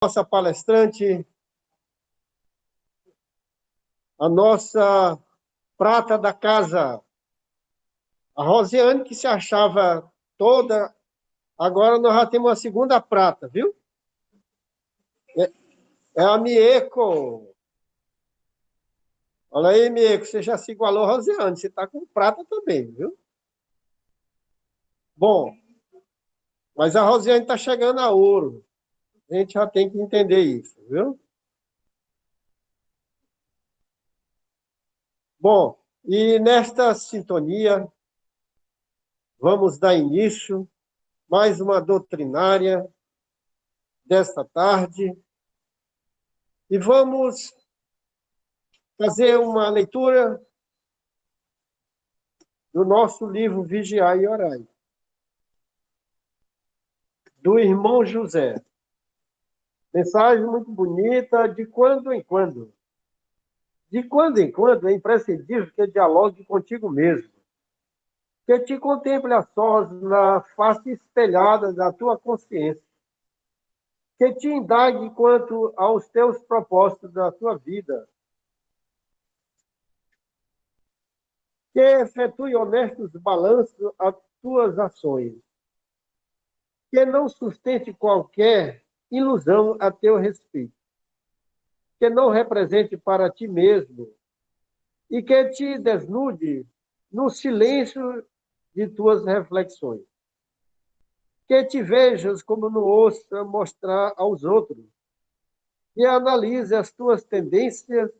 nossa palestrante, a nossa prata da casa, a Rosiane, que se achava toda. Agora nós já temos a segunda prata, viu? É a Mieco. Olha aí, Mieco, você já se igualou a Rosiane, você está com prata também, viu? Bom, mas a Rosiane está chegando a ouro. A gente já tem que entender isso, viu? Bom, e nesta sintonia, vamos dar início mais uma doutrinária desta tarde e vamos fazer uma leitura do nosso livro Vigiai e Orai, do irmão José. Mensagem muito bonita, de quando em quando. De quando em quando é imprescindível que dialogue contigo mesmo, que te contemple a sós na face espelhada da tua consciência, que te indague quanto aos teus propósitos da tua vida, que efetue honestos balanços às tuas ações, que não sustente qualquer ilusão a teu respeito, que não represente para ti mesmo e que te desnude no silêncio de tuas reflexões, que te vejas como não ouça mostrar aos outros, que analise as tuas tendências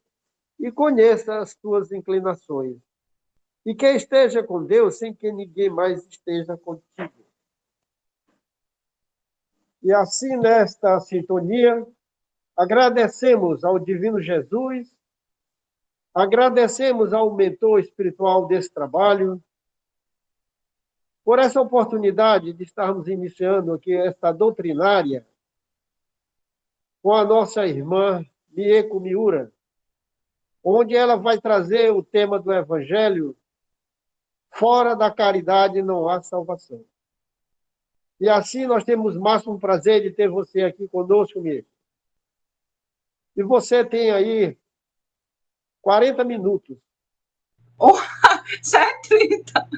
e conheça as tuas inclinações, e que esteja com Deus sem que ninguém mais esteja contigo. E assim, nesta sintonia, agradecemos ao Divino Jesus, agradecemos ao mentor espiritual desse trabalho, por essa oportunidade de estarmos iniciando aqui esta doutrinária com a nossa irmã Mieko Miura, onde ela vai trazer o tema do Evangelho: fora da caridade não há salvação. E assim nós temos o máximo prazer de ter você aqui conosco, Mieko. E você tem aí 40 minutos. Oh, já é 30. Tá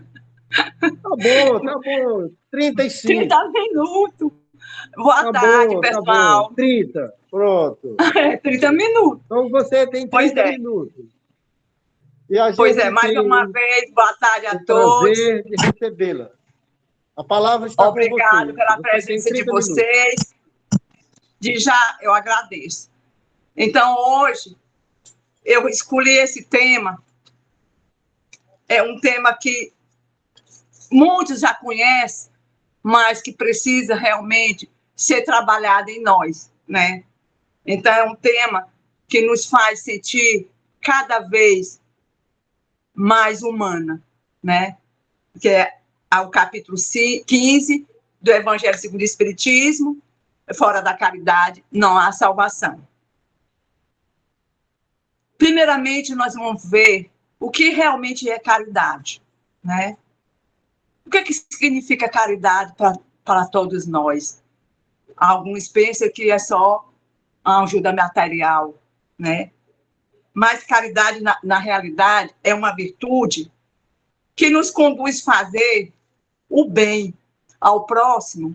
bom. 35. 30 minutos. Boa Tá tarde, bom, pessoal. Tá bom. 30, pronto. 30 minutos. Então você tem 30 minutos. E a Pois gente é, mais uma vez, boa tarde a todos. Prazer de recebê-la. A palavra está com você. Obrigado pela presença de vocês. De já, eu agradeço. Então, hoje, eu escolhi esse tema. É um tema que muitos já conhecem, mas que precisa realmente ser trabalhado em nós, né? Então, é um tema que nos faz sentir cada vez mais humana, né? Que é o capítulo 15 do Evangelho segundo o Espiritismo: fora da caridade não há salvação. Primeiramente, nós vamos ver o que realmente é caridade, né? O que significa caridade para todos nós? Alguns pensam que é só ajuda material, né? Mas caridade, na realidade, é uma virtude que nos conduz a fazer o bem ao próximo,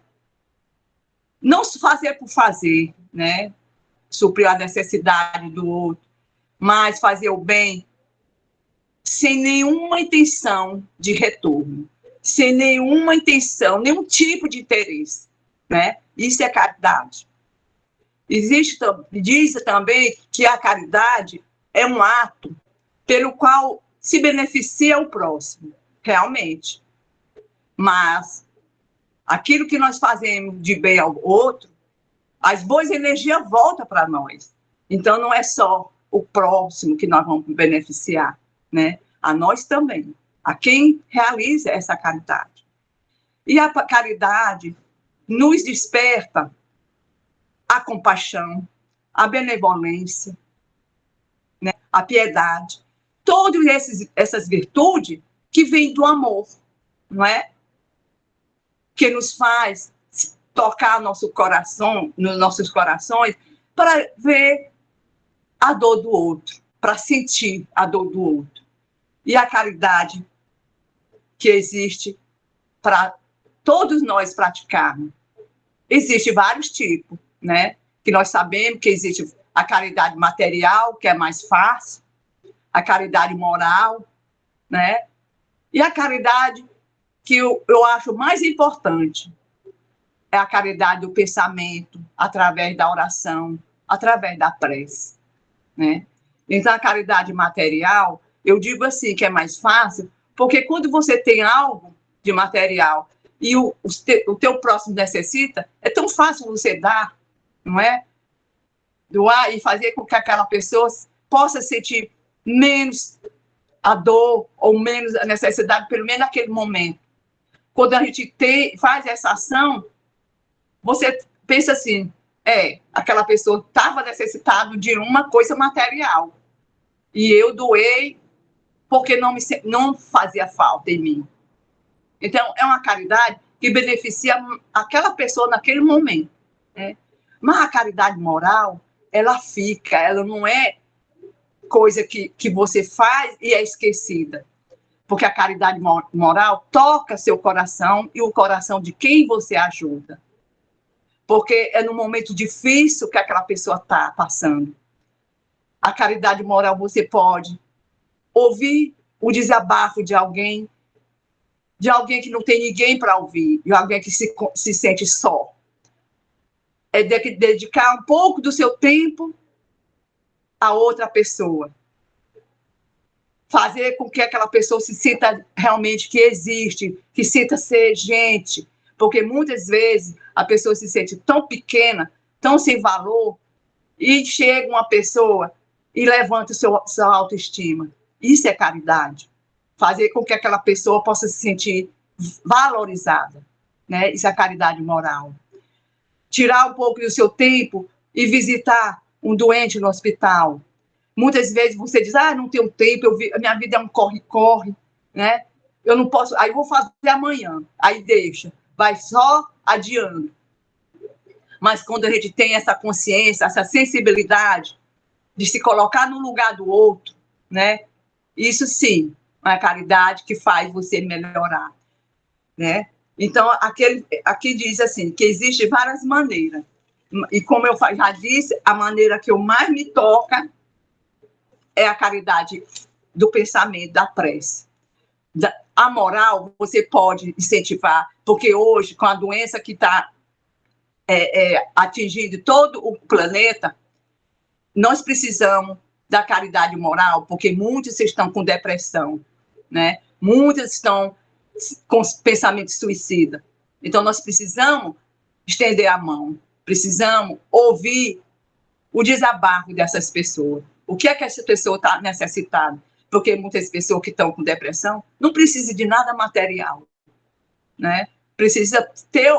não fazer por fazer, né? Suprir a necessidade do outro, mas fazer o bem sem nenhuma intenção de retorno, sem nenhuma intenção, nenhum tipo de interesse, né? Isso é caridade. Diz também que a caridade é um ato pelo qual se beneficia o próximo, realmente. Mas aquilo que nós fazemos de bem ao outro, as boas energias voltam para nós. Então, não é só o próximo que nós vamos beneficiar, né? A nós também, a quem realiza essa caridade. E a caridade nos desperta a compaixão, a benevolência, né? A piedade, todas essas virtudes que vêm do amor, não é? Que nos faz tocar nosso coração, nos nossos corações, para ver a dor do outro, para sentir a dor do outro. E a caridade que existe para todos nós praticarmos. Existem vários tipos, né? Que nós sabemos que existe a caridade material, que é mais fácil, a caridade moral, né? E a caridade que eu acho mais importante é a caridade do pensamento, através da oração, através da prece, né? Então, a caridade material, eu digo assim, que é mais fácil, porque quando você tem algo de material e o teu próximo necessita, é tão fácil você dar, não é? Doar e fazer com que aquela pessoa possa sentir menos a dor ou menos a necessidade, pelo menos naquele momento. Quando a gente faz essa ação, você pensa assim, aquela pessoa estava necessitada de uma coisa material. E eu doei porque não fazia falta em mim. Então, é uma caridade que beneficia aquela pessoa naquele momento, né? Mas a caridade moral, ela fica, ela não é coisa que você faz e é esquecida. Porque a caridade moral toca seu coração e o coração de quem você ajuda. Porque é no momento difícil que aquela pessoa está passando. A caridade moral, você pode ouvir o desabafo de alguém que não tem ninguém para ouvir, de alguém que se sente só. É dedicar um pouco do seu tempo a outra pessoa. Fazer com que aquela pessoa se sinta realmente que existe, que sinta ser gente. Porque muitas vezes a pessoa se sente tão pequena, tão sem valor, e chega uma pessoa e levanta sua autoestima. Isso é caridade. Fazer com que aquela pessoa possa se sentir valorizada, né? Isso é caridade moral. Tirar um pouco do seu tempo e visitar um doente no hospital. Muitas vezes você diz, não tenho tempo, a minha vida é um corre-corre, né? Eu não posso, aí vou fazer amanhã, aí deixa, vai só adiando. Mas quando a gente tem essa consciência, essa sensibilidade de se colocar no lugar do outro, né? Isso sim, é a caridade que faz você melhorar, né? Então, aqui diz assim, que existem várias maneiras. E como eu já disse, a maneira que eu mais me toca é a caridade do pensamento, da prece. A moral, você pode incentivar, porque hoje, com a doença que está atingindo todo o planeta, nós precisamos da caridade moral, porque muitos estão com depressão, né? Muitos estão com pensamento suicida. Então, nós precisamos estender a mão, precisamos ouvir o desabafo dessas pessoas. O que é que essa pessoa está necessitada? Porque muitas pessoas que estão com depressão não precisam de nada material, né? Precisa ter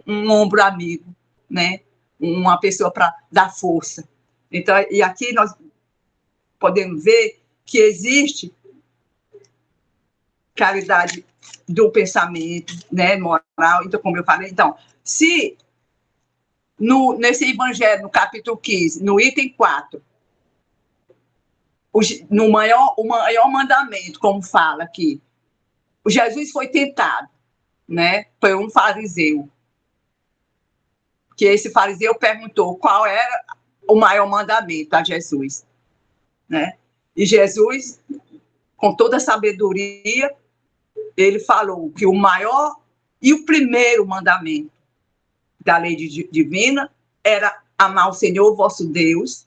um ombro amigo, né? Uma pessoa para dar força. Então, e aqui nós podemos ver que existe caridade do pensamento, né, moral. Então, como eu falei, se nesse evangelho, no capítulo 15, no item 4, o maior mandamento, como fala aqui, o Jesus foi tentado, né, foi um fariseu, que esse fariseu perguntou qual era o maior mandamento a Jesus, né, e Jesus, com toda a sabedoria, ele falou que o maior e o primeiro mandamento da lei divina era amar o Senhor, vosso Deus,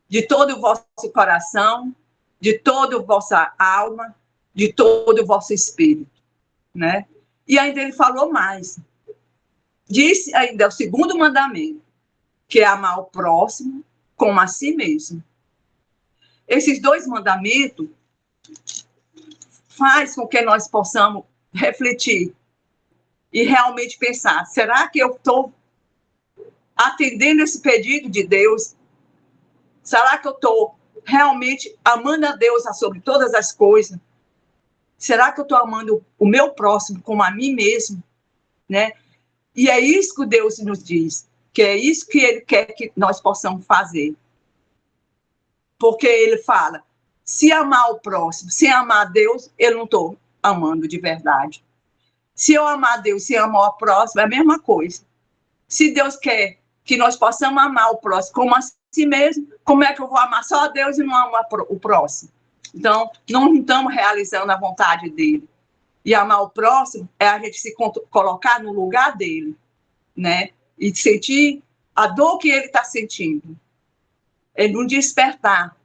de todo o vosso coração, de toda a vossa alma, de todo o vosso espírito, né? E ainda ele falou mais. Disse ainda o segundo mandamento, que é amar o próximo como a si mesmo. Esses dois mandamentos faz com que nós possamos refletir e realmente pensar, será que eu estou atendendo esse pedido de Deus? Será que eu estou realmente amando a Deus sobre todas as coisas? Será que eu estou amando o meu próximo como a mim mesmo? Né? E é isso que Deus nos diz, que é isso que ele quer que nós possamos fazer. Porque ele fala, se amar o próximo, se amar a Deus, eu não estou amando de verdade. Se eu amar a Deus, se amar o próximo, é a mesma coisa. Se Deus quer que nós possamos amar o próximo como a si mesmo, como é que eu vou amar só a Deus e não amar o próximo? Então, não estamos realizando a vontade dele. E amar o próximo é a gente se colocar no lugar dele, né? E sentir a dor que ele está sentindo. É não despertar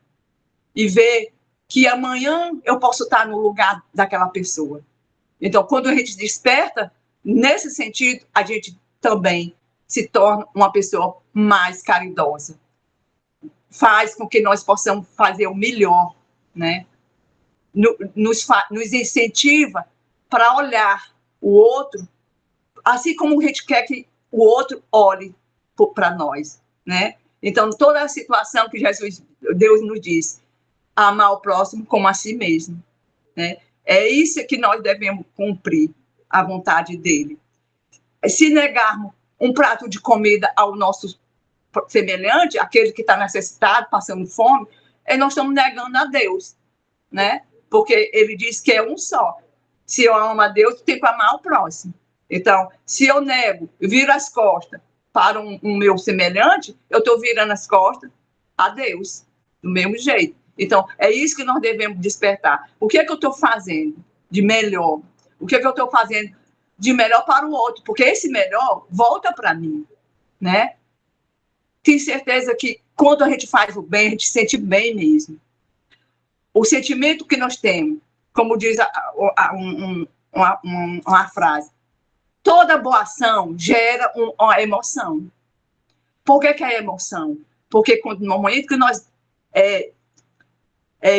e ver que amanhã eu posso estar no lugar daquela pessoa. Então, quando a gente desperta, nesse sentido, a gente também se torna uma pessoa mais caridosa. Faz com que nós possamos fazer o melhor, né? Nos incentiva para olhar o outro, assim como a gente quer que o outro olhe para nós, né? Então, toda a situação que Deus nos diz, amar o próximo como a si mesmo, né? É isso que nós devemos cumprir, a vontade dele. Se negarmos um prato de comida ao nosso semelhante, aquele que está necessitado, passando fome, nós estamos negando a Deus, né? Porque ele diz que é um só. Se eu amo a Deus, tenho que amar o próximo. Então, se eu nego, viro as costas para um meu semelhante, eu estou virando as costas a Deus, do mesmo jeito. Então, é isso que nós devemos despertar. O que é que eu estou fazendo de melhor? O que é que eu estou fazendo de melhor para o outro? Porque esse melhor volta para mim, né? Tenho certeza que quando a gente faz o bem, a gente se sente bem mesmo. O sentimento que nós temos, como diz uma frase, toda boa ação gera uma emoção. Por que é emoção? Porque no momento que nós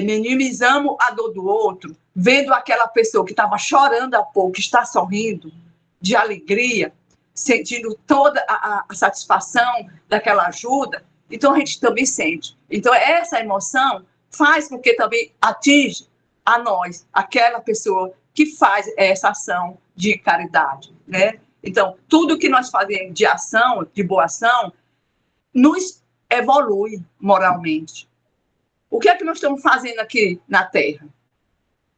minimizamos a dor do outro, vendo aquela pessoa que estava chorando há pouco, que está sorrindo de alegria, sentindo toda a satisfação daquela ajuda, então a gente também sente. Então essa emoção faz com que também atinja a nós, aquela pessoa que faz essa ação de caridade, né? Então, tudo que nós fazemos de ação, de boa ação, nos evolui moralmente. O que é que nós estamos fazendo aqui na Terra?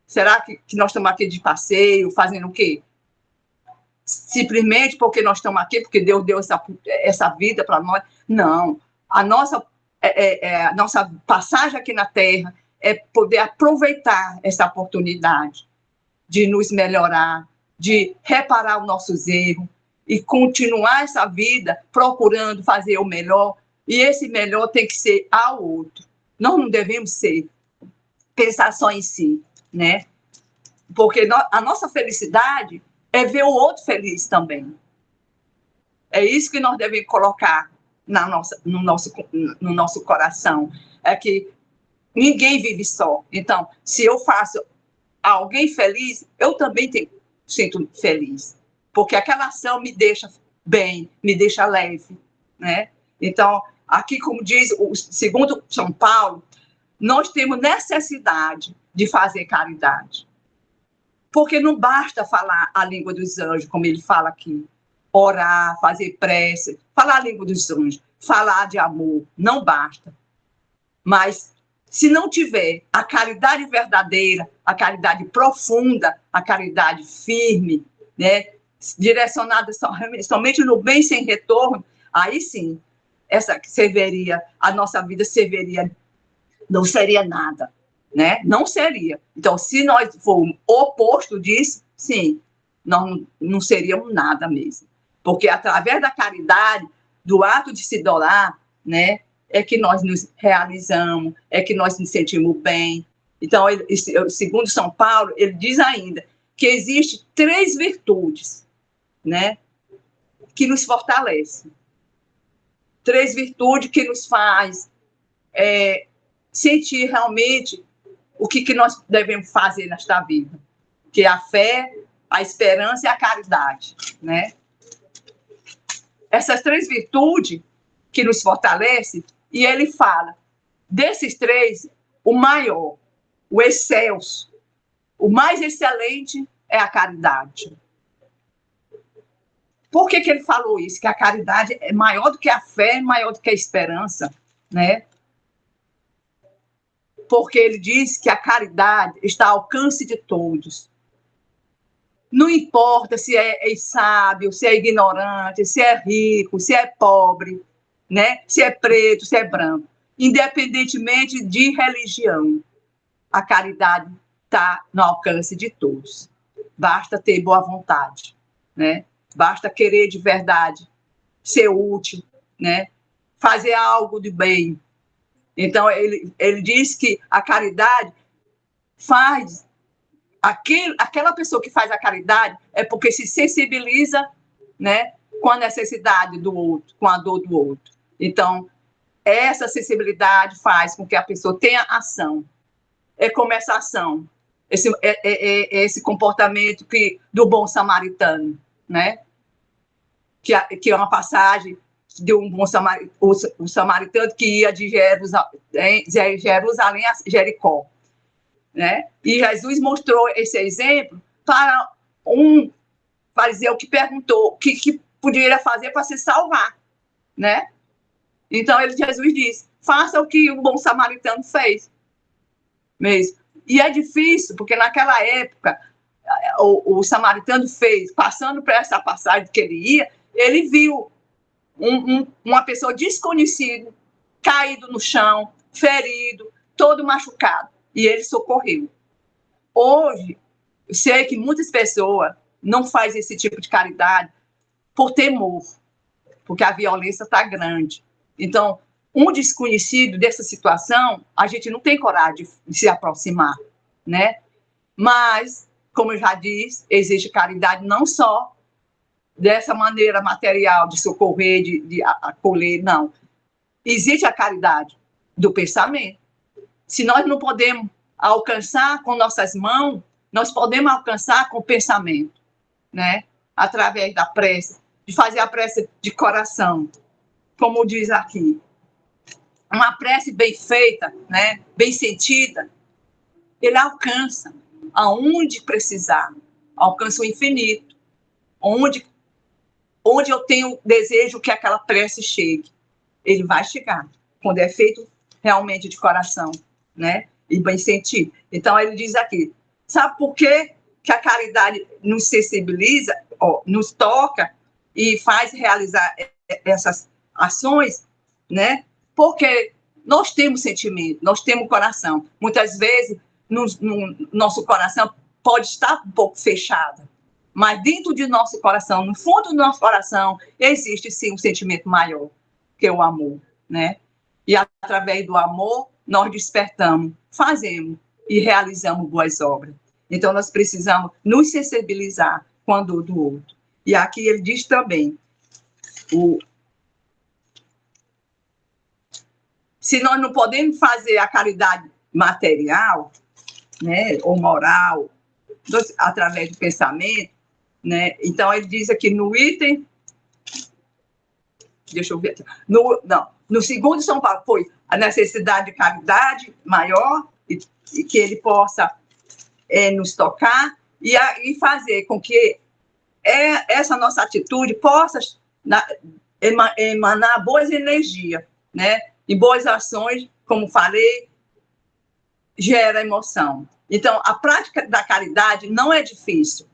Será que nós estamos aqui de passeio, fazendo o quê? Simplesmente porque nós estamos aqui, porque Deus deu essa vida para nós? Não. A nossa passagem aqui na Terra é poder aproveitar essa oportunidade de nos melhorar, de reparar os nossos erros e continuar essa vida procurando fazer o melhor. E esse melhor tem que ser ao outro. Nós não devemos pensar só em si, né? Porque a nossa felicidade é ver o outro feliz também. É isso que nós devemos colocar no nosso coração. É que ninguém vive só. Então, se eu faço alguém feliz, eu também sinto feliz. Porque aquela ação me deixa bem, me deixa leve, né? Então, aqui, como diz o segundo São Paulo, nós temos necessidade de fazer caridade. Porque não basta falar a língua dos anjos, como ele fala aqui. Orar, fazer prece, falar a língua dos anjos, falar de amor, não basta. Mas, se não tiver a caridade verdadeira, a caridade profunda, a caridade firme, né, direcionada somente no bem sem retorno, aí sim, a nossa vida não seria nada, né? Não seria. Então, se nós formos o oposto disso, sim, nós não seríamos nada mesmo. Porque através da caridade, do ato de se doar, né, é que nós nos realizamos, é que nós nos sentimos bem. Então, segundo São Paulo, ele diz ainda que existem 3 virtudes, né, que nos fortalecem. 3 virtudes que nos faz sentir realmente o que nós devemos fazer nesta vida, que é a fé, a esperança e a caridade, né? Essas 3 virtudes que nos fortalecem, e ele fala, desses 3, o maior, o excelso, o mais excelente é a caridade. Por que ele falou isso? Que a caridade é maior do que a fé, maior do que a esperança, né? Porque ele diz que a caridade está ao alcance de todos. Não importa se é sábio, se é ignorante, se é rico, se é pobre, né? Se é preto, se é branco. Independentemente de religião, a caridade está no alcance de todos. Basta ter boa vontade, né? Basta querer de verdade, ser útil, né? Fazer algo de bem. Então, ele diz que a caridade faz... aquela pessoa que faz a caridade é porque se sensibiliza, né, com a necessidade do outro, com a dor do outro. Então, essa sensibilidade faz com que a pessoa tenha ação. É como essa ação, esse comportamento do bom samaritano, né? Que é uma passagem de um bom o samaritano que ia de Jerusalém a Jericó, né? E Jesus mostrou esse exemplo para um fariseu que perguntou o que poderia fazer para se salvar, né? Então, Jesus disse, faça o que o bom samaritano fez mesmo. E é difícil, porque naquela época, o samaritano fez, passando por essa passagem que ele ia, ele viu uma pessoa desconhecida, caído no chão, ferido, todo machucado, e ele socorreu. Hoje, eu sei que muitas pessoas não fazem esse tipo de caridade por temor, porque a violência está grande. Então, um desconhecido dessa situação, a gente não tem coragem de se aproximar, né? Mas, como eu já disse, existe caridade não só dessa maneira material, de socorrer, de acolher, não. Existe a caridade do pensamento. Se nós não podemos alcançar com nossas mãos, nós podemos alcançar com o pensamento, né? Através da prece, de fazer a prece de coração, como diz aqui. Uma prece bem feita, né? Bem sentida, ele alcança aonde precisar, alcança o infinito, onde eu tenho desejo que aquela prece chegue, ele vai chegar, quando é feito realmente de coração, né? E bem sentido. Então, ele diz aqui, sabe por que a caridade nos sensibiliza, nos toca e faz realizar essas ações, né? Porque nós temos sentimento, nós temos coração. Muitas vezes, no nosso coração pode estar um pouco fechado, mas dentro de nosso coração, no fundo do nosso coração, existe sim um sentimento maior, que é o amor, né? E através do amor, nós despertamos, fazemos e realizamos boas obras. Então, nós precisamos nos sensibilizar com a dor do outro. E aqui ele diz também, se nós não podemos fazer a caridade material, né, ou moral, através do pensamento, né? Então, ele diz aqui no item, deixa eu ver, no segundo São Paulo foi a necessidade de caridade maior e que ele possa nos tocar e fazer com que essa nossa atitude possa emanar boas energias, né? E boas ações, como falei, gera emoção. Então, a prática da caridade não é difícil,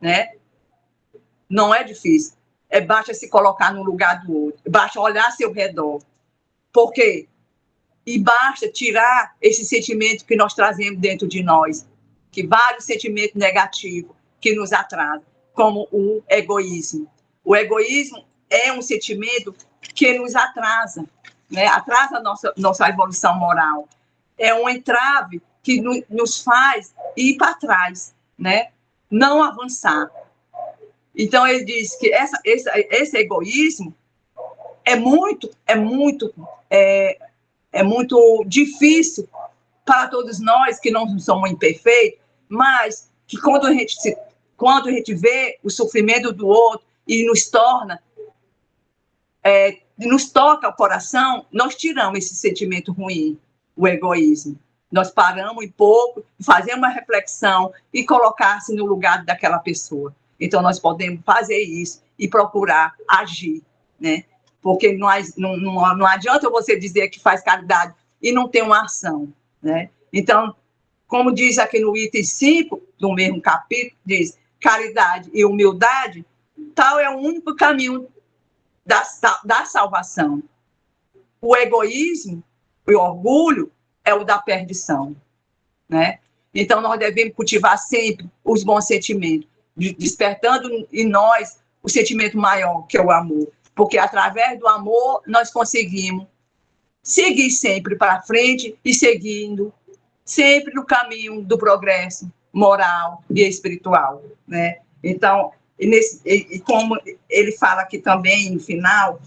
né? Não é difícil. Basta se colocar no lugar do outro, basta olhar ao seu redor. Por quê? E basta tirar esse sentimento que nós trazemos dentro de nós, que vários sentimentos negativos que nos atrasam, como o egoísmo. O egoísmo é um sentimento que nos atrasa, né? Atrasa a nossa evolução moral. É um entrave que nos faz ir para trás, né? Não avançar. Então, ele diz que esse egoísmo é muito difícil para todos nós, que não somos imperfeitos, mas que quando a gente vê o sofrimento do outro e nos toca o coração, nós tiramos esse sentimento ruim, o egoísmo. Nós paramos um pouco, fazemos uma reflexão e colocar-se no lugar daquela pessoa. Então, nós podemos fazer isso e procurar agir, né? Porque não adianta você dizer que faz caridade e não ter uma ação, né? Então, como diz aqui no item 5 do mesmo capítulo, diz caridade e humildade, tal é o único caminho da salvação. O egoísmo e o orgulho é o da perdição, né? Então, nós devemos cultivar sempre os bons sentimentos, despertando em nós o sentimento maior, que é o amor. Porque, através do amor, nós conseguimos seguir sempre para frente e seguindo sempre no caminho do progresso moral e espiritual, né? Então, e como ele fala aqui também, no final,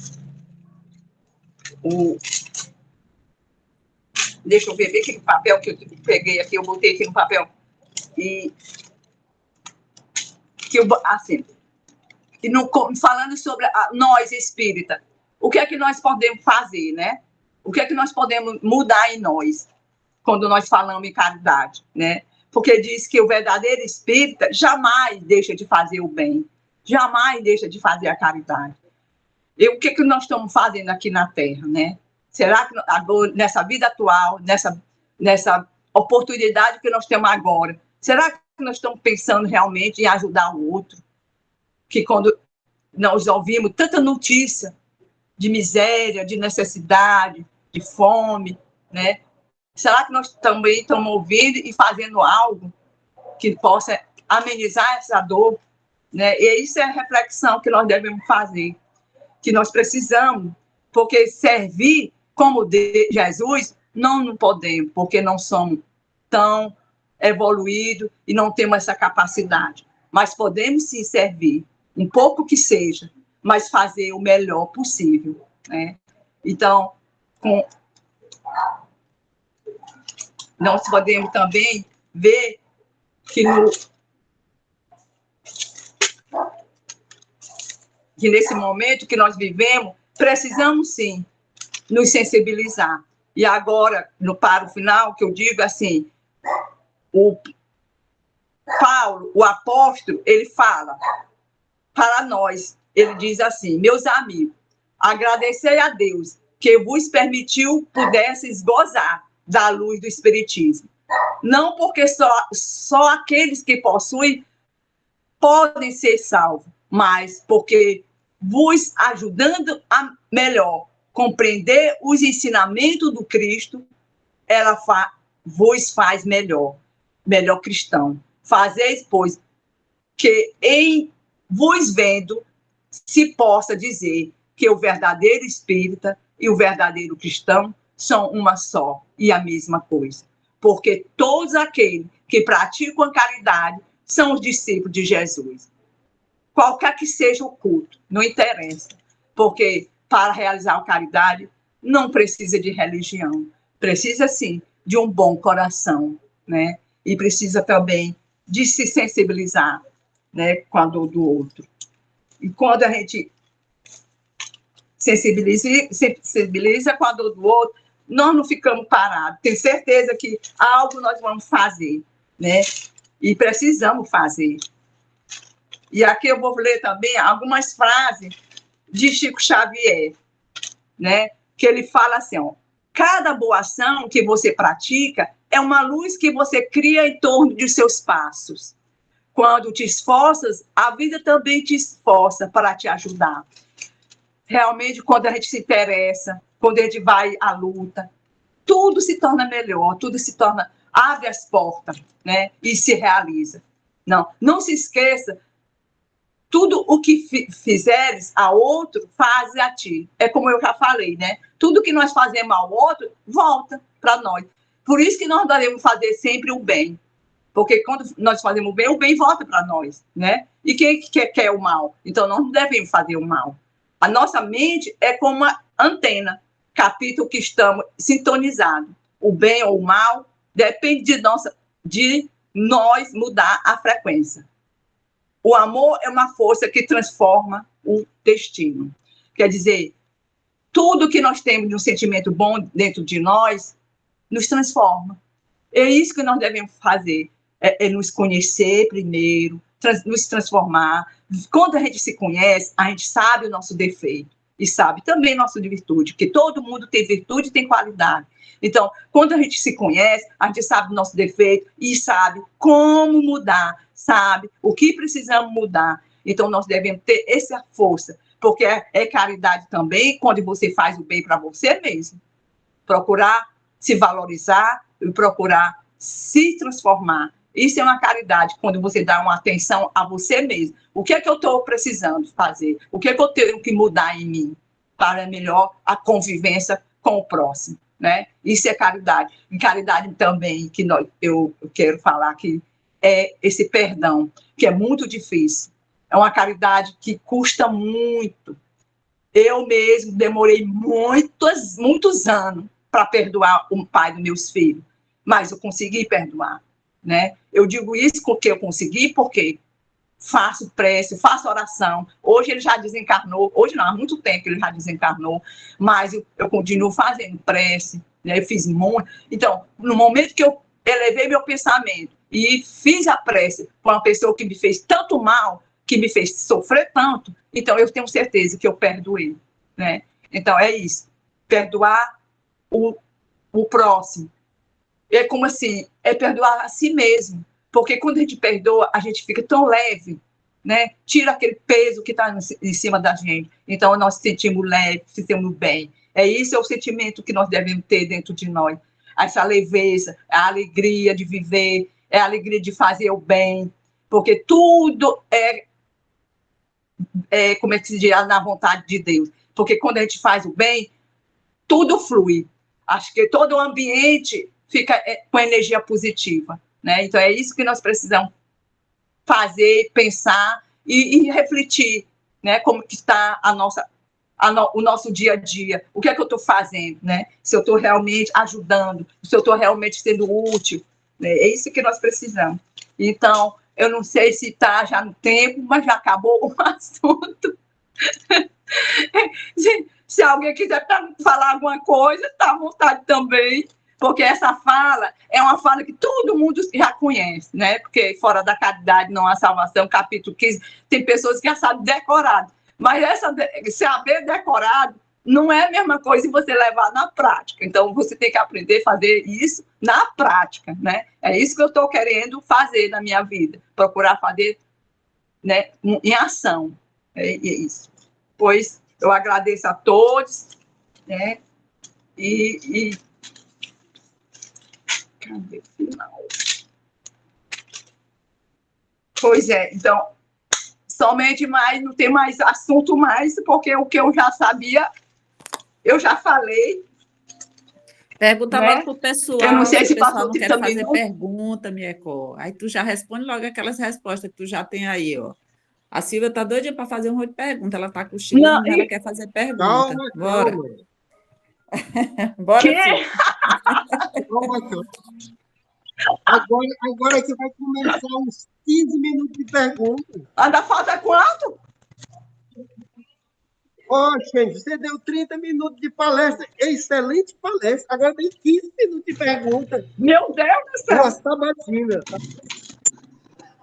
deixa eu ver aquele papel que eu peguei aqui, eu botei aqui no papel, e que eu, assim, e falando sobre nós, espírita, o que é que nós podemos fazer, né? O que é que nós podemos mudar em nós, quando nós falamos em caridade, né? Porque diz que o verdadeiro espírita jamais deixa de fazer o bem, jamais deixa de fazer a caridade. E o que é que nós estamos fazendo aqui na Terra, né? Será que agora, nessa vida atual, nessa oportunidade que nós temos agora, será que nós estamos pensando realmente em ajudar o outro? Que quando nós ouvimos tanta notícia de miséria, de necessidade, de fome, né? Será que nós também estamos ouvindo e fazendo algo que possa amenizar essa dor, né? E isso é a reflexão que nós devemos fazer, que nós precisamos, porque servir como Jesus, não podemos, porque não somos tão evoluídos e não temos essa capacidade. Mas podemos sim servir, um pouco que seja, mas fazer o melhor possível, né? Então, nós podemos também ver que nesse momento que nós vivemos, precisamos sim nos sensibilizar. E agora, para o final, que eu digo assim, o Paulo, o apóstolo, ele fala para nós, ele diz assim: meus amigos, agradecei a Deus que vos permitiu pudesseis gozar da luz do Espiritismo. Não porque só aqueles que possuem podem ser salvos, mas porque vos ajudando a melhor compreender os ensinamentos do Cristo, ela vos faz melhor cristão. Fazeis, pois, que em vos vendo se possa dizer que o verdadeiro espírita e o verdadeiro cristão são uma só e a mesma coisa. Porque todos aqueles que praticam a caridade são os discípulos de Jesus. Qualquer que seja o culto, não interessa. Porque para realizar a caridade não precisa de religião. Precisa, sim, de um bom coração, né? E precisa também de se sensibilizar, né, com a dor do outro. E quando a gente sensibiliza com a dor do outro, nós não ficamos parados. Tenho certeza que algo nós vamos fazer, né? E precisamos fazer. E aqui eu vou ler também algumas frases de Chico Xavier, né? Que ele fala assim, ó: cada boa ação que você pratica é uma luz que você cria em torno de seus passos. Quando te esforças, a vida também te esforça para te ajudar. Realmente, quando a gente se interessa, quando a gente vai à luta, tudo se torna melhor, tudo se torna, abre as portas, né? E se realiza. Não se esqueça, tudo o que fizeres a outro, faz a ti. É como eu já falei, né? Tudo que nós fazemos ao outro, volta para nós. Por isso que nós devemos fazer sempre o bem. Porque quando nós fazemos o bem volta para nós, né? E quem quer o mal? Então, nós não devemos fazer o mal. A nossa mente é como uma antena, capítulo que estamos sintonizados. O bem ou o mal depende de nós mudar a frequência. O amor é uma força que transforma o destino. Quer dizer, tudo que nós temos de um sentimento bom dentro de nós, nos transforma. É isso que nós devemos fazer. é nos conhecer primeiro, nos transformar. Quando a gente se conhece, a gente sabe o nosso defeito e sabe também nossa virtude, porque todo mundo tem virtude e tem qualidade. Então, quando a gente se conhece, a gente sabe o nosso defeito e sabe como mudar, sabe o que precisamos mudar. Então, nós devemos ter essa força, porque é caridade também quando você faz o bem para você mesmo. Procurar se valorizar e procurar se transformar. Isso é uma caridade, quando você dá uma atenção a você mesmo. O que é que eu estou precisando fazer? O que é que eu tenho que mudar em mim para melhor a convivência com o próximo? Né? Isso é caridade. E caridade também, que eu quero falar que é esse perdão, que é muito difícil. É uma caridade que custa muito. Eu mesmo demorei muitos anos para perdoar o pai dos meus filhos, mas eu consegui perdoar, né? Eu digo isso porque eu consegui, porque faço prece, faço oração. Hoje ele já desencarnou, hoje não, há muito tempo ele já desencarnou, mas eu continuo fazendo prece, né? Eu fiz muito. Então, no momento que eu elevei meu pensamento e fiz a prece com uma pessoa que me fez tanto mal, que me fez sofrer tanto, então eu tenho certeza que eu perdoei, né? Então, é isso. Perdoar o próximo. É como assim, é perdoar a si mesmo. Porque quando a gente perdoa, a gente fica tão leve, né? Tira aquele peso que está em cima da gente. Então, nós sentimos leve, sentimos bem. É isso, é o sentimento que nós devemos ter dentro de nós. Essa leveza, a alegria de viver, é a alegria de fazer o bem. Porque tudo como é que se diz, na vontade de Deus. Porque quando a gente faz o bem, tudo flui. Acho que todo o ambiente fica com energia positiva, né? Então, é isso que nós precisamos fazer, pensar e refletir, né? Como que está o nosso dia a dia. O que é que eu estou fazendo, né? Se eu estou realmente ajudando, se eu estou realmente sendo útil, né? É isso que nós precisamos. Então, eu não sei se está já no tempo, mas já acabou o assunto. Se alguém quiser falar alguma coisa, está à vontade também, porque essa fala é uma fala que todo mundo já conhece, né? Porque fora da caridade não há salvação, capítulo 15, tem pessoas que já sabem decorado, mas saber decorado não é a mesma coisa que você levar na prática. Então, você tem que aprender a fazer isso na prática, né? É isso que eu estou querendo fazer na minha vida, procurar fazer, né, em ação. É isso. Pois eu agradeço a todos, né? Cadê o final? Pois é, então, somente mais, não tem mais assunto mais, porque o que eu já sabia, eu já falei. Pergunta logo para o pessoal. Eu não sei se o pessoal passou não quer também, fazer não. pergunta, Mieco. Aí tu já responde logo aquelas respostas que tu já tem aí, ó. A Silvia tá doida para fazer um monte de pergunta. Ela tá cochilando, mas ela quer fazer pergunta. Calma, bora. calma. Bora, Que? Silvia. Agora que vai começar uns 15 minutos de pergunta. Ainda falta quanto? Gente, você deu 30 minutos de palestra, excelente palestra. Agora tem 15 minutos de pergunta. Meu Deus do céu. Uma sabatina.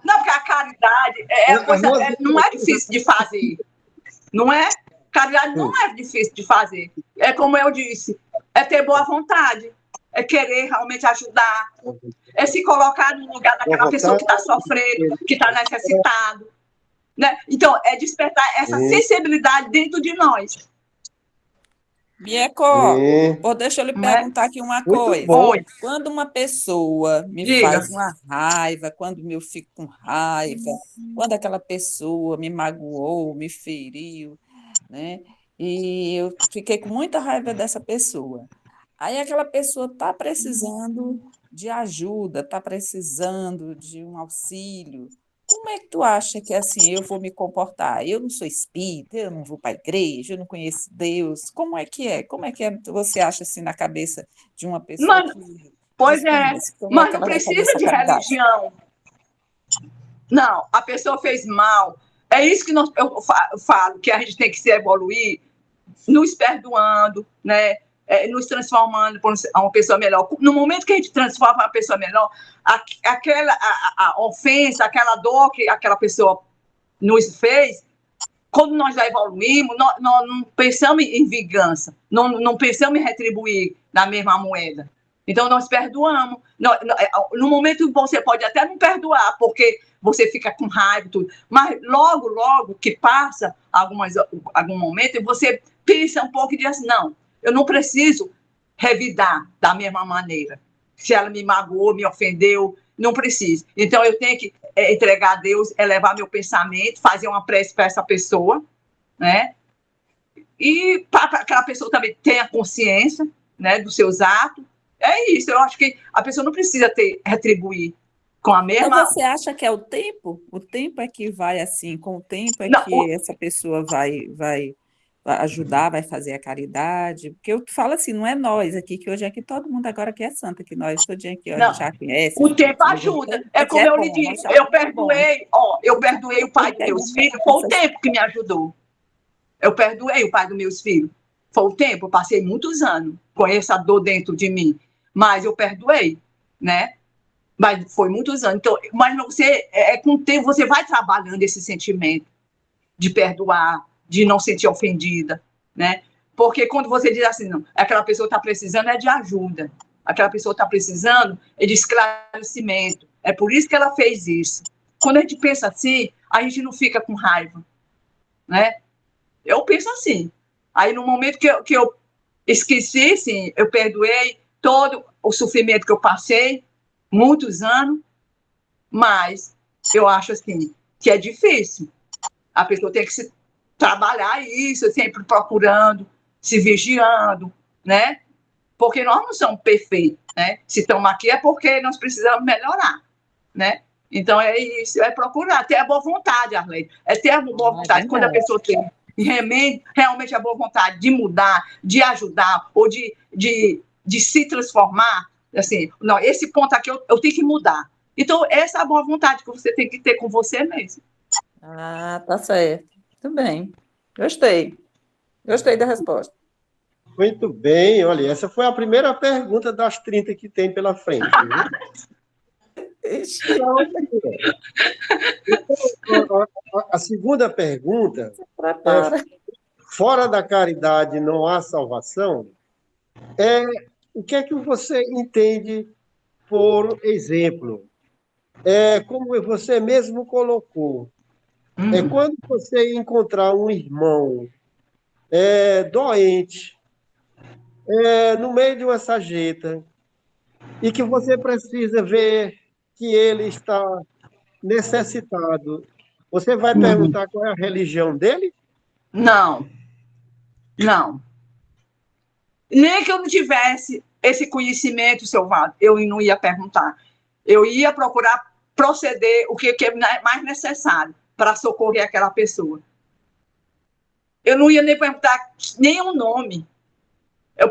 Não, porque a caridade não é difícil de fazer. Não é? Caridade não é difícil de fazer. É como eu disse, é ter boa vontade, é querer realmente ajudar, é se colocar no lugar daquela pessoa que está sofrendo, que está necessitado. Né? Então, é despertar essa sensibilidade dentro de nós. Mieco, deixa eu lhe perguntar aqui uma coisa. Quando uma pessoa me faz uma raiva, quando eu fico com raiva, quando aquela pessoa me magoou, me feriu, né? E eu fiquei com muita raiva dessa pessoa. Aí aquela pessoa está precisando de ajuda, está precisando de um auxílio. Como é que tu acha que assim eu vou me comportar? Eu não sou espírita, eu não vou para a igreja, eu não conheço Deus. Como é que é? Como é que você acha assim na cabeça de uma pessoa que pois é, mas não precisa de religião. Não, a pessoa fez mal. É isso que eu falo, que a gente tem que se evoluir, nos perdoando, né? nos transformando por uma pessoa melhor. No momento que a gente transforma uma pessoa melhor, aquela a ofensa, aquela dor que aquela pessoa nos fez, quando nós já evoluímos, nós não pensamos em vingança, não pensamos em retribuir na mesma moeda. Então, nós perdoamos. No momento você pode até não perdoar, porque você fica com raiva e tudo, mas logo que passa algum momento, você pensa um pouco e diz assim, não, eu não preciso revidar da mesma maneira. Se ela me magoou, me ofendeu, não preciso. Então, eu tenho que entregar a Deus, elevar meu pensamento, fazer uma prece para essa pessoa, né? E para aquela pessoa também tenha consciência, né, dos seus atos. É isso, eu acho que a pessoa não precisa retribuir com a mesma... Então, você acha que é o tempo? O tempo é que vai assim, com o tempo é não, que essa pessoa vai ajudar, vai fazer a caridade? Porque eu falo assim, não é nós aqui, que hoje aqui todo mundo agora que é santa, que nós, todo dia aqui, ó, a gente já conhece. O tempo ajuda. É como eu lhe disse, eu perdoei o pai dos meus filhos, foi o tempo que me ajudou. Eu perdoei o pai dos meus filhos. Foi o tempo, eu passei muitos anos com essa dor dentro de mim. Mas eu perdoei, né? Mas foi muitos anos. Então, mas você, com o tempo, você vai trabalhando esse sentimento de perdoar, de não sentir ofendida, né? Porque quando você diz assim, não, aquela pessoa está precisando de ajuda, aquela pessoa está precisando de esclarecimento, é por isso que ela fez isso. Quando a gente pensa assim, a gente não fica com raiva, né? Eu penso assim. Aí, no momento que eu esqueci, assim, eu perdoei todo o sofrimento que eu passei, muitos anos, mas eu acho, assim, que é difícil. A pessoa tem que trabalhar isso, sempre procurando, se vigiando, né? Porque nós não somos perfeitos, né? Se estamos aqui é porque nós precisamos melhorar, né? Então, é isso, é procurar, ter a boa vontade, Arlene. É ter a boa vontade. Quando a pessoa tem realmente a boa vontade de mudar, de ajudar, ou de se transformar, assim, não, esse ponto aqui eu tenho que mudar. Então, essa é a boa vontade que você tem que ter com você mesmo. Ah, tá certo. Muito bem. Gostei. Gostei da resposta. Muito bem. Olha, essa foi a primeira pergunta das 30 que tem pela frente. A segunda pergunta é, fora da caridade não há salvação? O que é que você entende por exemplo? Como você mesmo colocou, quando você encontrar um irmão doente, no meio de uma sarjeta, e que você precisa ver que ele está necessitado, você vai perguntar qual é a religião dele? Não. Não. Nem que eu não tivesse esse conhecimento, seu Vado, eu não ia perguntar. Eu ia procurar proceder o que é mais necessário para socorrer aquela pessoa. Eu não ia nem perguntar nenhum nome. Eu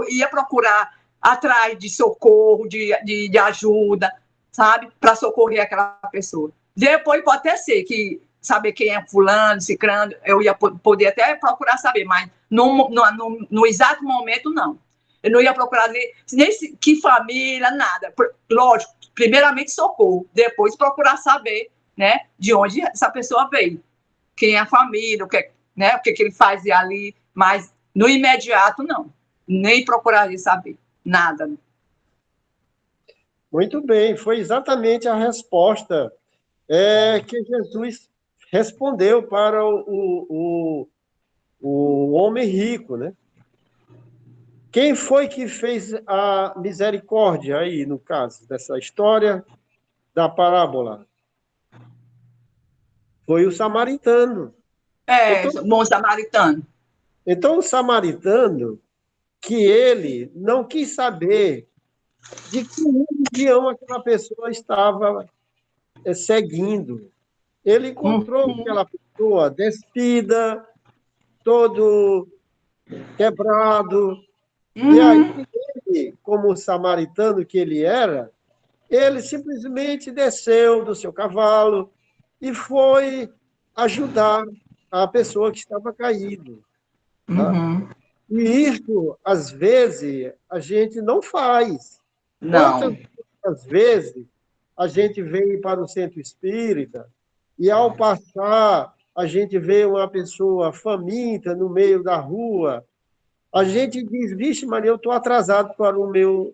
ia procurar atrás de socorro, de ajuda, sabe? Para socorrer aquela pessoa. Depois pode até ser que saber quem é fulano, cicrano, eu ia poder até procurar saber, mas no exato momento, não. Eu não ia procurar nem que família, nada. Lógico, primeiramente socorro, depois procurar saber, né, de onde essa pessoa veio, quem é a família, o que ele fazia ali, mas no imediato, não. Nem procuraria saber, nada. Muito bem, foi exatamente a resposta que Jesus respondeu para o homem rico, né? Quem foi que fez a misericórdia aí, no caso dessa história da parábola? Foi o samaritano. Então, bom samaritano. Então, o samaritano, que ele não quis saber de que religião aquela pessoa estava seguindo. Ele encontrou aquela pessoa despida, todo quebrado. E aí, ele, como samaritano que ele era, ele simplesmente desceu do seu cavalo e foi ajudar a pessoa que estava caído. Tá? E isso, às vezes, a gente não faz. Não. Quantas vezes a gente vem para o centro espírita e, ao passar, a gente vê uma pessoa faminta no meio da rua, a gente diz, vixe, Maria, eu estou atrasado para minha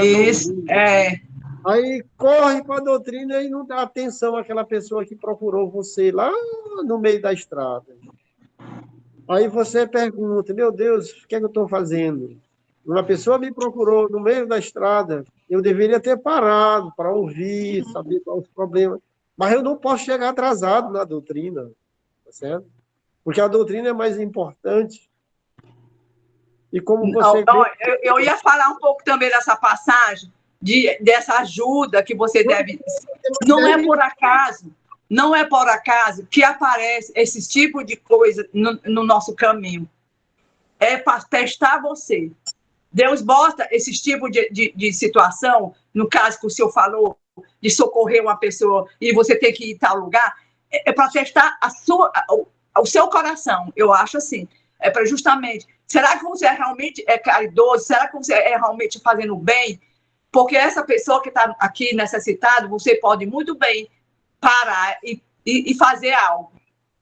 doutrina. Aí corre para a doutrina e não dá atenção àquela pessoa que procurou você lá no meio da estrada. Aí você pergunta, meu Deus, o que é que eu estou fazendo? Uma pessoa me procurou no meio da estrada, eu deveria ter parado para ouvir, saber quais os problemas, mas eu não posso chegar atrasado na doutrina, tá certo? Porque a doutrina é mais importante. E como você... Eu ia falar um pouco também dessa passagem, dessa ajuda que você deve... Não é por acaso que aparece esse tipo de coisa no nosso caminho. É para testar você. Deus bota esse tipo de situação, no caso que o senhor falou, de socorrer uma pessoa e você ter que ir em tal lugar, é para testar o seu coração, eu acho assim. É para justamente, será que você realmente é caridoso? Será que você é realmente fazendo bem? Porque essa pessoa que está aqui necessitada, você pode muito bem parar e fazer algo,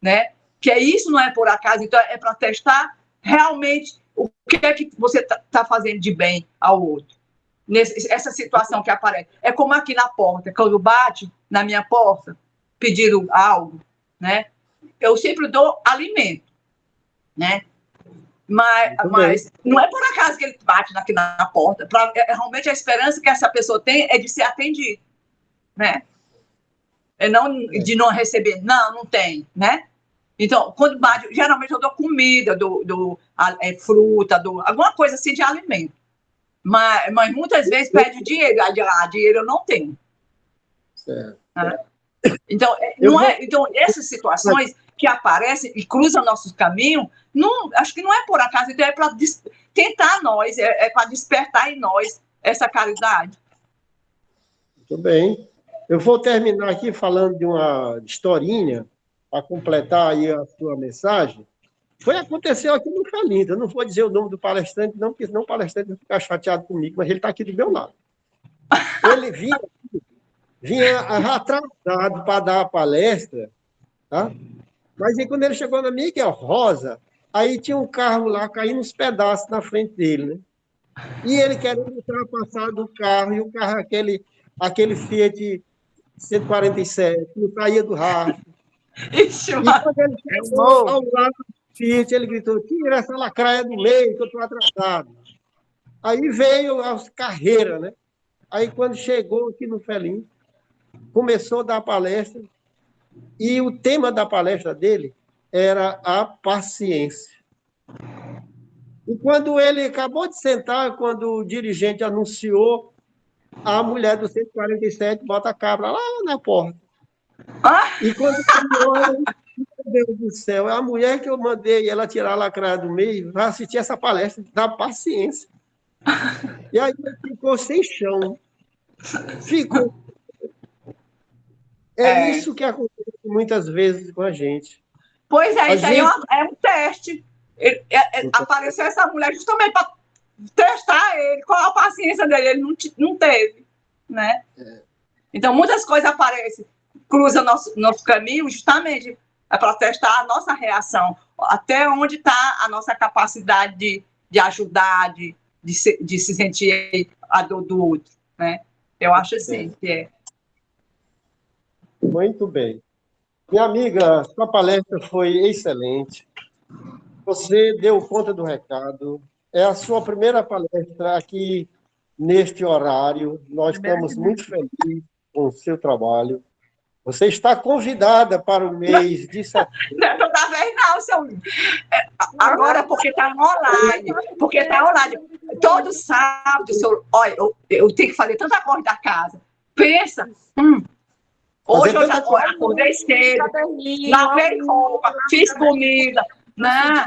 né? Que isso não é por acaso, então é para testar realmente o que é que você está fazendo de bem ao outro. Essa situação que aparece. É como aqui na porta, quando bate na minha porta, pedindo algo, né? Eu sempre dou alimento, né? Mas não é por acaso que ele bate aqui na porta. Realmente a esperança que essa pessoa tem é de ser atendido, né? É não de não receber. Não tem, né? Então, quando bate, geralmente eu dou comida, dou fruta, dou alguma coisa assim de alimento. Mas muitas vezes pede dinheiro. Dinheiro eu não tenho. Certo. Né? Então, então, essas situações que aparecem e cruzam nossos caminhos, acho que não é por acaso, então é para tentar nós, é para despertar em nós essa caridade. Muito bem. Eu vou terminar aqui falando de uma historinha, para completar aí a sua mensagem. Aconteceu aqui no Calinda. Eu não vou dizer o nome do palestrante, não, porque senão o palestrante vai ficar chateado comigo, mas ele está aqui do meu lado. Ele vinha atrasado para dar a palestra, tá? Mas aí, quando ele chegou na Miguel Rosa, aí tinha um carro lá caindo uns pedaços na frente dele, né? E ele querendo ultrapassar do carro, e o carro, aquele Fiat 147, não saía do rastro. Ixi, e quando ele chegou ao lado do Fiat, ele gritou, tira essa lacraia do meio, que eu estou atrasado. Aí veio as carreiras, né? Aí, quando chegou aqui no Felim, começou a dar palestra, e o tema da palestra dele era a paciência. E quando ele acabou de sentar, quando o dirigente anunciou, a mulher do 147 bota a cabra lá na porta. E quando ele olha, meu Deus do céu, a mulher que eu mandei ela tirar a lacraia do meio, vai assistir essa palestra da paciência. E aí ele ficou sem chão. Ficou. Isso que acontece muitas vezes com a gente. Pois é, isso aí é um teste. Apareceu essa mulher justamente para testar ele, qual a paciência dele, ele não teve, né? Então, muitas coisas aparecem, cruzam nosso caminho justamente para testar a nossa reação, até onde está a nossa capacidade de ajudar, de se sentir a dor do outro, né? Eu acho assim que é. Muito bem. Minha amiga, sua palestra foi excelente. Você deu conta do recado. É a sua primeira palestra aqui neste horário. Nós estamos muito felizes com o seu trabalho. Você está convidada para o mês de setembro. Não, toda vez não, seu. Agora, porque está online. Todo sábado, senhor. Olha, eu tenho que fazer tanta coisa da casa. Pensa. Hoje eu já acordei cedo, lavei roupa, fiz comida. Né?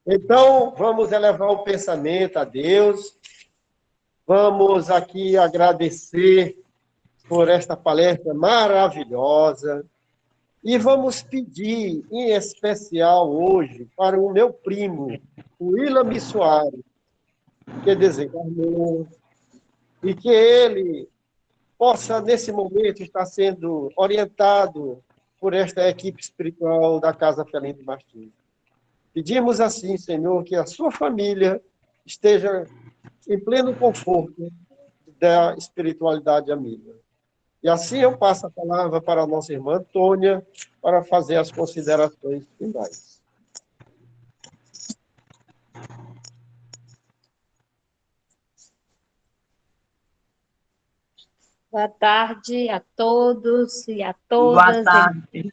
Então, vamos elevar o pensamento a Deus. Vamos aqui agradecer por esta palestra maravilhosa. E vamos pedir, em especial hoje, para o meu primo, o Willam Soares, que desencarnou, e que ele possa, nesse momento, estar sendo orientado por esta equipe espiritual da Casa Felino Martins. Pedimos assim, Senhor, que a sua família esteja em pleno conforto da espiritualidade amiga. E assim eu passo a palavra para a nossa irmã Antônia para fazer as considerações finais. Boa tarde a todos e a Boa todas, tarde.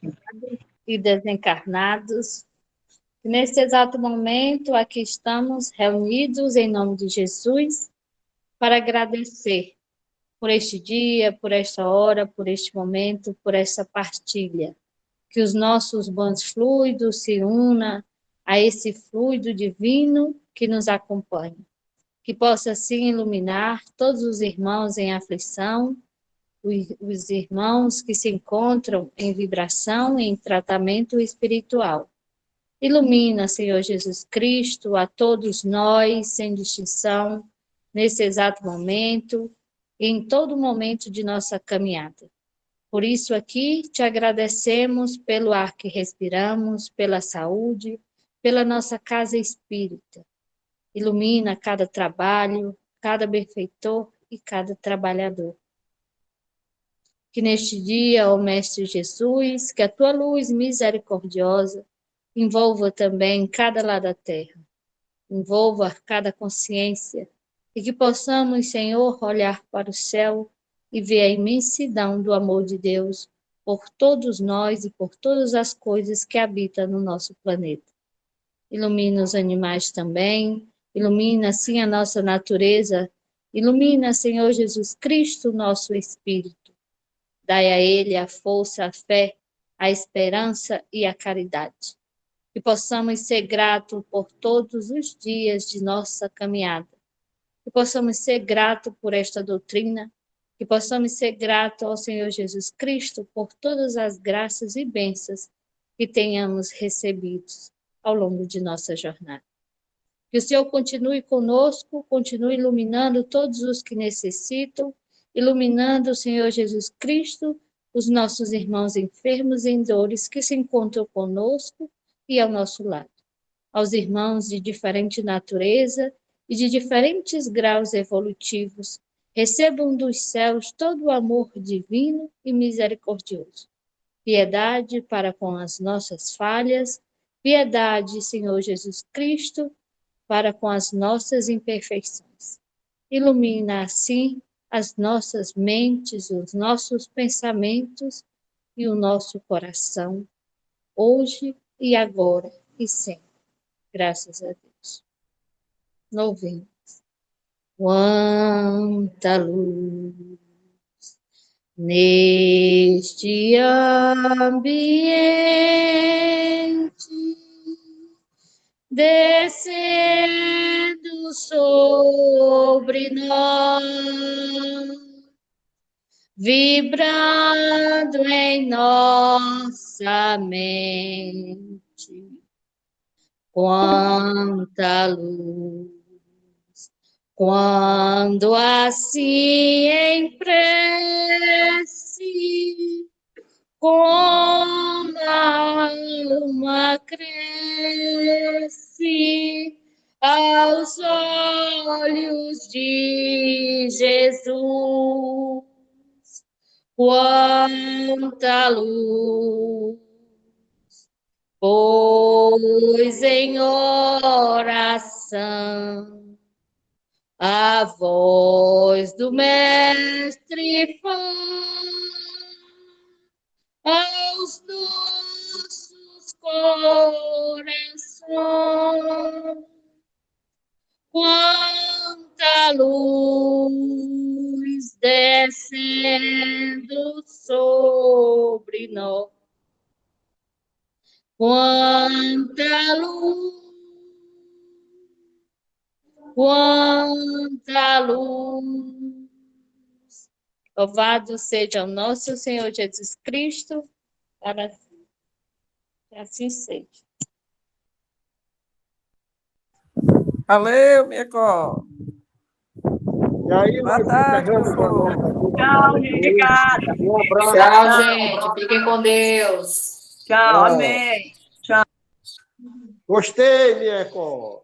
e desencarnados. Nesse exato momento, aqui estamos reunidos em nome de Jesus para agradecer por este dia, por esta hora, por este momento, por essa partilha. Que os nossos bons fluidos se unam a esse fluido divino que nos acompanha. Que possa, assim, iluminar todos os irmãos em aflição, os irmãos que se encontram em vibração, em tratamento espiritual. Ilumina, Senhor Jesus Cristo, a todos nós, sem distinção, nesse exato momento, e em todo momento de nossa caminhada. Por isso aqui te agradecemos pelo ar que respiramos, pela saúde, pela nossa casa espírita. Ilumina cada trabalho, cada benfeitor e cada trabalhador. Que neste dia, ó Mestre Jesus, que a tua luz misericordiosa envolva também cada lado da terra, envolva cada consciência, e que possamos, Senhor, olhar para o céu e ver a imensidão do amor de Deus por todos nós e por todas as coisas que habitam no nosso planeta. Ilumina os animais também, ilumina, assim, a nossa natureza, ilumina, Senhor Jesus Cristo, nosso espírito. Dai a ele a força, a fé, a esperança e a caridade. Que possamos ser gratos por todos os dias de nossa caminhada. Que possamos ser gratos por esta doutrina. Que possamos ser gratos ao Senhor Jesus Cristo por todas as graças e bênçãos que tenhamos recebido ao longo de nossa jornada. Que o Senhor continue conosco, continue iluminando todos os que necessitam, iluminando o Senhor Jesus Cristo, os nossos irmãos enfermos e em dores que se encontram conosco e ao nosso lado. Aos irmãos de diferente natureza e de diferentes graus evolutivos, recebam dos céus todo o amor divino e misericordioso. Piedade para com as nossas falhas, piedade, Senhor Jesus Cristo, para com as nossas imperfeições. Ilumina, assim, as nossas mentes, os nossos pensamentos e o nosso coração, hoje e agora e sempre. Graças a Deus. Louvemos. Quanta luz neste ambiente, descendo sobre nós, vibrando em nossa mente. Quanta luz, quando assim em prece, como a alma cresce aos olhos de Jesus. Quanta luz, pois em oração a voz do Mestre fala aos nossos corações. Quanta luz descendo sobre nós. Quanta luz, quanta luz. Louvado seja o nosso Senhor Jesus Cristo, para sempre. Que assim seja. Valeu, Miecó. E aí, Boa nós tarde, meu encerramos a povo. nossa vida. Tchau, obrigada. Um abraço. Tchau, gente. Fiquem com Deus. Tchau, amém. Gostei, Mieco.